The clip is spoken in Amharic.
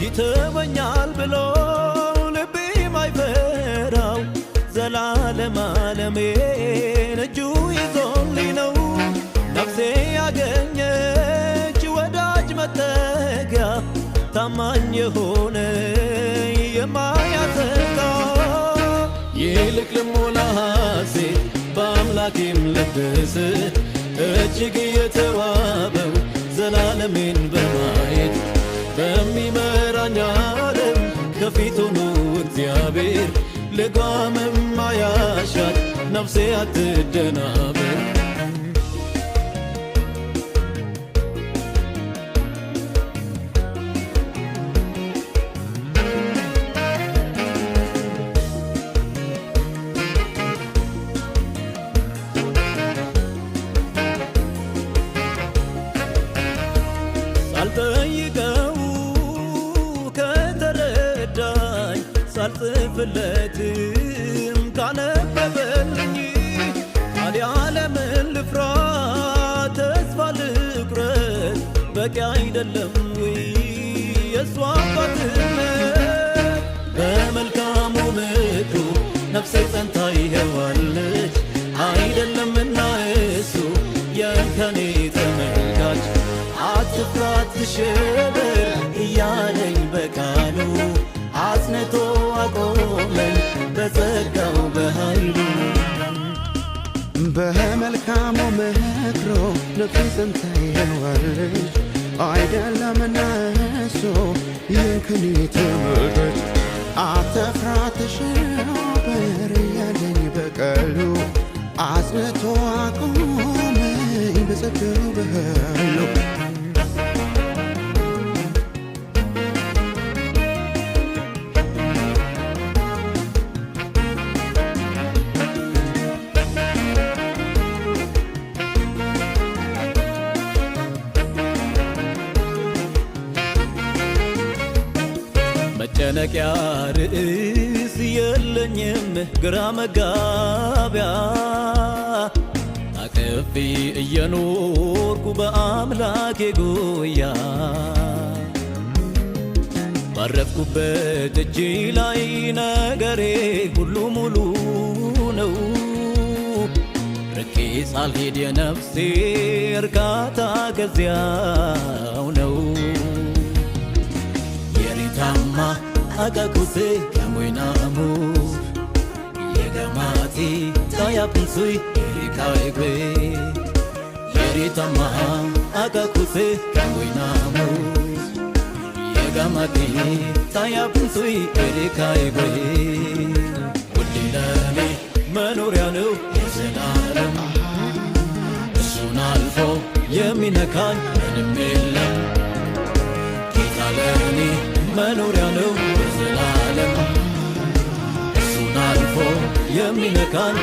ይተወኛል ብሎ ልቤ ማይፈራው ዘላለም ዓለሜን እጁ ይዞልኝ ነው። ነፍሴ ያገኘች ወዳጅ መጠጊያ ታማኝ የሆነ የማያሰጋ ይልቅ ልሞላ ሐሴት በአምላኬም ልደሰት እጅግ የተዋበው ዘላለሜን በማየት በሚመራኝ ዓለም ከፊት ሆኖ እግዚአብሔር ልጓምም አያሻት ነፍሴ አትደናበር። ሳልጠይቀው ከተረዳኝ ሳልጽፍለትም ካነበበልኝ ታዲያ ለምን ልፍራ ተስፋ ልቁረጥ? በቂ አይደለም ወይ የእሱ አባትነት? በመልካሙ ምክሩ ነፍሴ ጸንታ ይሄዋለች። አይደለምና እሱ የእንከኔ ተመልካች አትፍራ አትሸበር እያለኝ በቃሉ አጽንቶ አቆመኝ በጸጋው በኃይሉ። በመልካሙ ምክሮ ነፍሴ ጸንታ ይሄዋለች። አይደለምና እሱ የእንከኔ ተመልካች አትፍራ አትሸበር እያለኝ በቃሉ አጽንቶ አቆመኝ በጸጋው በኃይሉ። መጨነቂያ ርዕስ የለኝም ግራ መጋቢያ አቅፌ እየኖርኩ በአምላኬ ጉያ ባረፍኩበት እጅ ላይ ነገሬ ሁሉ ሙሉ ነው። ርቄ ሳልሄድ የነፍሴ እርካታ ከዚያው ነው። የሪታማ አቃኩሴ ከሞይናሙ የገማቲ ታያፕንሱይ የሪካይግዌ የሪታማ አቃኩሴ ከሞይናሙ የገማቲ ታያፕንሱይ የሪካይግዌ ውዴ ለኔ መኖሪያ ነው የዘላለም እሱን አልፎ የሚነካኝ ምንም የለም። ጌታ ለኔ መኖሪያ ነው የዘላለም እሱን አልፎ የሚነካኝ